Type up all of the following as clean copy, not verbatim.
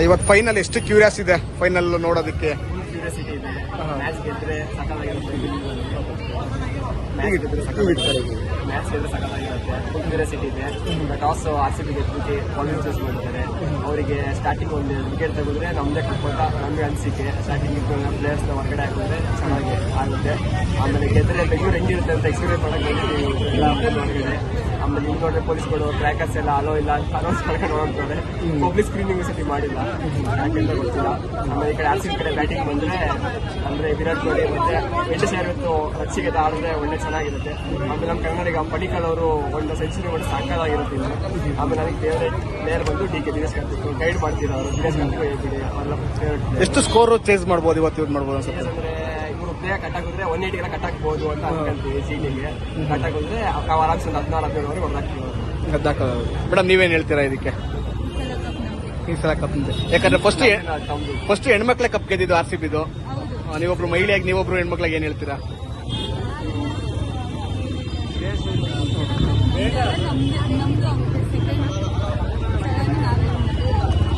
ಇವತ್ತು ಫೈನಲ್ ಎಷ್ಟು ಕ್ಯೂರಿಯಸ್ ಇದೆ ಫೈನಲ್ ನೋಡೋದಕ್ಕೆ? ಕ್ಯೂರಿಯಾಸಿಟಿ ಇದೆ. ಮ್ಯಾಚ್ ಗೆದ್ರೆ ಸಕಲಾಗಿರುತ್ತೆ. ಮ್ಯಾಚ್ ಗೆದ್ರೆ ಸಕಲಾಗಿರುತ್ತೆ. ಫುಲ್ ಕ್ಯೂರಿಯಾಸಿಟಿ ಇದೆ. ಟಾಸ್ RCB ಗೆದ್ದಕ್ಕೆ ಬೌಲಿಂಗ್ ಚೂಸ್ ಮಾಡಿದ್ದಾರೆ. ಅವರಿಗೆ ಸ್ಟಾರ್ಟಿಂಗ್ ಒಂದು ವಿಕೆಟ್ ತೆಗೆದ್ರೆ ನಮ್ಮದೇ ಕೊಟ್ಟ ನಮಗೆ ಅನಿಸಿಕೆ. ಸ್ಟಾರ್ಟಿಂಗ್ ಪ್ಲೇಯರ್ಸ್ನ ಹೊರಗಡೆ ಹಾಕಿದ್ರೆ ಚೆನ್ನಾಗಿ ಆಗುತ್ತೆ. ಆಮೇಲೆ ಗೆದ್ರೆ ಬೆಂಗಳೂರು ಹೆಂಗಿರುತ್ತೆ ಅಂತ ಎಕ್ಸ್ಪೀರಿಯನ್ಸ್ ಮಾಡಕ್ಕೆ ಹೊರಗಡೆ. ಆಮೇಲೆ ಇಲ್ಲಿ ನೋಡ್ರೆ ಪೊಲೀಸ್ಗಳು ಟ್ರ್ಯಾಕರ್ಸ್ ಎಲ್ಲ ಅಲೋ ಇಲ್ಲ ಅಂತ ಅನೌನ್ಸ್ ಮಾಡ್ಕೊಂಡು ನೋಡ್ತಾರೆ. ಪಬ್ಲಿಕ್ ಸ್ಕ್ರೀನಿಂಗ್ ಸತಿ ಮಾಡಿಲ್ಲ, ಯಾಕೆಂತ ಗೊತ್ತಿಲ್ಲ. ಆಮೇಲೆ ಈ ಕಡೆ RCB ಕಡೆ ಬ್ಯಾಟಿಂಗ್ ಬಂದ್ರೆ ಅಂದ್ರೆ ವಿರಾಟ್ ಕೊಹ್ಲಿ ಮತ್ತೆ ಎಂಟು ಸೇರಿತ್ತು ರಚ್ಚಿಗೆ ಆಡಿದ್ರೆ ಒಳ್ಳೆ ಚೆನ್ನಾಗಿರುತ್ತೆ. ಆಮೇಲೆ ನಮ್ಮ ಕನ್ನಡಿಗ ಪಡಿಕಲ್ ಅವರು ಒಂದು ಸೆಂಚುರಿ ಮಾಡಿ ಸಾಕಾಗಿರುತ್ತೆ. ಆಮೇಲೆ ನನಗೆ ಫೇವ್ರೇಟ್ ಪ್ಲೇಯರ್ ಬಂದು DK ದಿನೇಶ್ ಕಾರ್ತಿಕ್ ಗೈಡ್ ಮಾಡ್ತಿದ್ರು ಅವರು. ದಿನೇಶ್ ಕಾರ್ತಿಕ್ ಹೇಳ್ಬಿಡಿ ಅವರೆಲ್ಲ ಫೇವ್ರೇಟ್. ಎಷ್ಟು ಸ್ಕೋರ್ ಚೇಸ್ ಮಾಡ್ಬೋದು ಇವತ್ತು? ಯೂಸ್ ಮಾಡ್ಬೋದು ಅನ್ಸುತ್ತೆ ಅಂದ್ರೆ ಇವರು ಪ್ಲೇಯರ್ ಕಟ್ಟಾಕಿದ್ರೆ 180 ಕಟ್ಟಾಕ್ಬಹುದು ಅಂತ ಅನ್ಕೊಂತೀವಿ. ಚೀಟಿಗೆ ಕಟ್ಟಾಕಿದ್ರೆ ನಾವು ಆರಾಮ್ಸೆ 14-15ವರೆಗೆ ಹೊರದಾಕ್ತೀವಿ. ಮೇಡಮ್ ನೀವೇನ್ ಹೇಳ್ತೀರಾ ಇದಕ್ಕೆ? ಈ ಸಲ ಕಪ್ ಯಾಕಂದ್ರೆ ಫಸ್ಟ್ ಹೆಣ್ಮಕ್ಳೇ ಕಪ್ ಗೆದ್ದಿದ್ದು RCBದು. ನೀವೊಬ್ರು ಮಹಿಳೆಯಾಗಿ ನೀವೊಬ್ರು ಹೆಣ್ಮಕ್ಳಿಗೆ ಏನ್ ಹೇಳ್ತೀರಾ?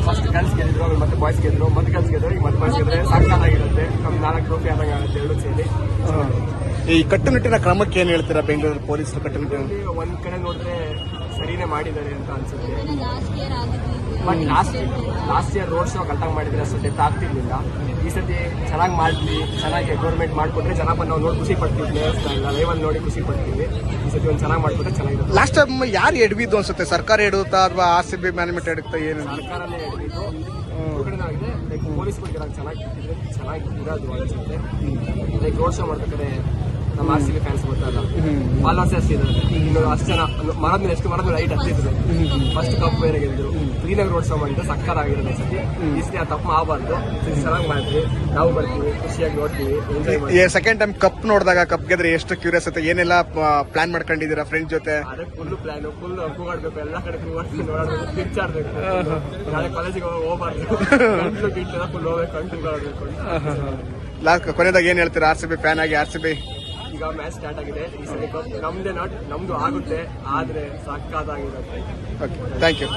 ಫಸ್ಟ್ ಗರ್ಲ್ಸ್ ಗೆದ್ರು, ಮತ್ತೆ ಬಾಯ್ಸ್ ಗೆದ್ರು, ಮತ್ತೆ ಗರ್ಲ್ಸ್ ಗೆದ್ರು, ಈಗ ಮತ್ತೆ ಬಾಯ್ಸ್ ಗೆದ್ರೆ ಸಾಕಾಗಿರುತ್ತೆ. ನಮ್ಗೆ 4 ಟ್ರೋಫಿ ಆದಂಗೆ ಆಗುತ್ತೆ ಎರಡು ಸೇರಿ. ಈ ಕಟ್ಟುನಿಟ್ಟಿನ ಕ್ರಮಕ್ಕೆ ಏನ್ ಹೇಳ್ತೀರಾ? ಬೆಂಗಳೂರು ಪೊಲೀಸರು ಕಟ್ಟುನಿಟ್ಟಿನ ಒಂದ್ ಕಡೆ ನೋಡಿದ್ರೆ ಸರಿನೇ ಮಾಡಿದ್ದಾರೆ ಅಂತ ಅನ್ಸುತ್ತೆ. But last year road show ಕರೆಕ್ಟಾಗಿ ಮಾಡಿದ್ರೆ ಅಷ್ಟು ಡೆತ್ ಆಗ್ತಿರ್ಲಿಲ್ಲ. ಈ ಸತಿ ಚೆನ್ನಾಗಿ ಮಾಡ್ತೀವಿ, ಚೆನ್ನಾಗಿ ಗೌರ್ಮೆಂಟ್ ಮಾಡಿಕೊಟ್ರೆ ಜನ ಬಂದು ನಾವು ನೋಡಿ ಖುಷಿ ಪಡ್ತೀವಿ. ಪ್ಲೇಯರ್ಸ್ನ ಎಲ್ಲ ಲೈವಲ್ಲಿ ನೋಡಿ ಖುಷಿ ಪಡ್ತೀವಿ. ಈ ಸತಿ ಒಂದು ಚೆನ್ನಾಗಿ ಮಾಡಿಕೊಟ್ರೆ ಚೆನ್ನಾಗಿರುತ್ತೆ. ಲಾಸ್ಟ್ ಟೈಮ್ ಯಾರು ಎಡವಿದ್ದು ಅನ್ಸುತ್ತೆ? ಸರ್ಕಾರ ಎಡುತ್ತಾ ಅಥವಾ RCB ಮ್ಯಾನೇಜ್ಮೆಂಟ್ ಎಡುತ್ತಾ? ಏನು ಸರ್ಕಾರನೇ ಎಡವಿದ್ದು. ಕಡೆನಾಗಿದೆ ಲೈಕ್ ಪೊಲೀಸ್ ಬಗ್ಗೆ ಚೆನ್ನಾಗಿರೋದು ಅನ್ಸುತ್ತೆ. ಲೈಕ್ ರೋಡ್ ಶೋ ಮಾಡ್ಬೇಕಾದ್ರೆ ನಮ್ಮ RCB ಫ್ಯಾನ್ಸ್ ಗೊತ್ತಲ್ಲ, ಫಾಲೋವರ್ಸ್ ಅಷ್ಟಿದ್ದಾರೆ. ಇನ್ನು ಅಷ್ಟು ಜನ ಮರದ ಮೇಲೆ ಲೈಟ್ ಹತ್ತಿದ್ರು. ಫಸ್ಟ್ ಕಪ್ ಬೇರೆ ಗೆದ್ರು. ಕ್ಲೀನಾಗಿ ರೋಡ್ ಶೋ ಮಾಡಿದ್ರೆ ಸಕ್ಕರಾಗಿರೋದು ಈ ಸತಿ. ಈ ಸತಿ ಆ ತಪ್ಪು ಆಗಬಾರ್ದು. ಚೆನ್ನಾಗಿ ಮಾಡಿದ್ವಿ, ನಾವು ಬರ್ತೀವಿ, ಖುಷಿಯಾಗಿ ನೋಡ್ತೀವಿ, ಎಂಜಾಯ್ ಮಾಡ್ತೀವಿ. ಸೆಕೆಂಡ್ ಟೈಮ್ ಕಪ್ ನೋಡಿದಾಗ ಕಪ್ ಗೆದ್ರೆ ಎಷ್ಟು ಕ್ಯೂರಿಯಸ್ ಆಗುತ್ತೆ? ಏನೆಲ್ಲ ಪ್ಲಾನ್ ಮಾಡ್ಕೊಂಡಿದ್ದೀರಾ ಫ್ರೆಂಡ್ಸ್ ಜೊತೆ? ಅದೇ ಫುಲ್ ಪ್ಲಾನ್, ಫುಲ್ ಕೂಗಾಡ್ಬೇಕು, ಎಲ್ಲ ಕಡೆ ನೋಡಬೇಕು, ಕಿರ್ಚಾಡ್ಬೇಕು. ನಾಳೆ ಕಾಲೇಜಿಗೆ ಹೋಗ್ಬಾರ್ದು, ಫುಲ್ ಹೋಗ್ಬೇಕು ಅಂತ ಕೂಗಾಡ್ಬೇಕು. ಕೊನೆದಾಗ ಏನ್ ಹೇಳ್ತೀರಾ RCB ಫ್ಯಾನ್ ಆಗಿ? RCB ಈಗ ಮ್ಯಾಚ್ ಸ್ಟಾರ್ಟ್ ಆಗಿದೆ. ಈ ಸರಿ ಕಪ್ ನಮ್ದು ಆಗುತ್ತೆ, ಆದ್ರೆ ಸಕ್ಕತ್ತಾಗಿರುತ್ತೆ. Thank you.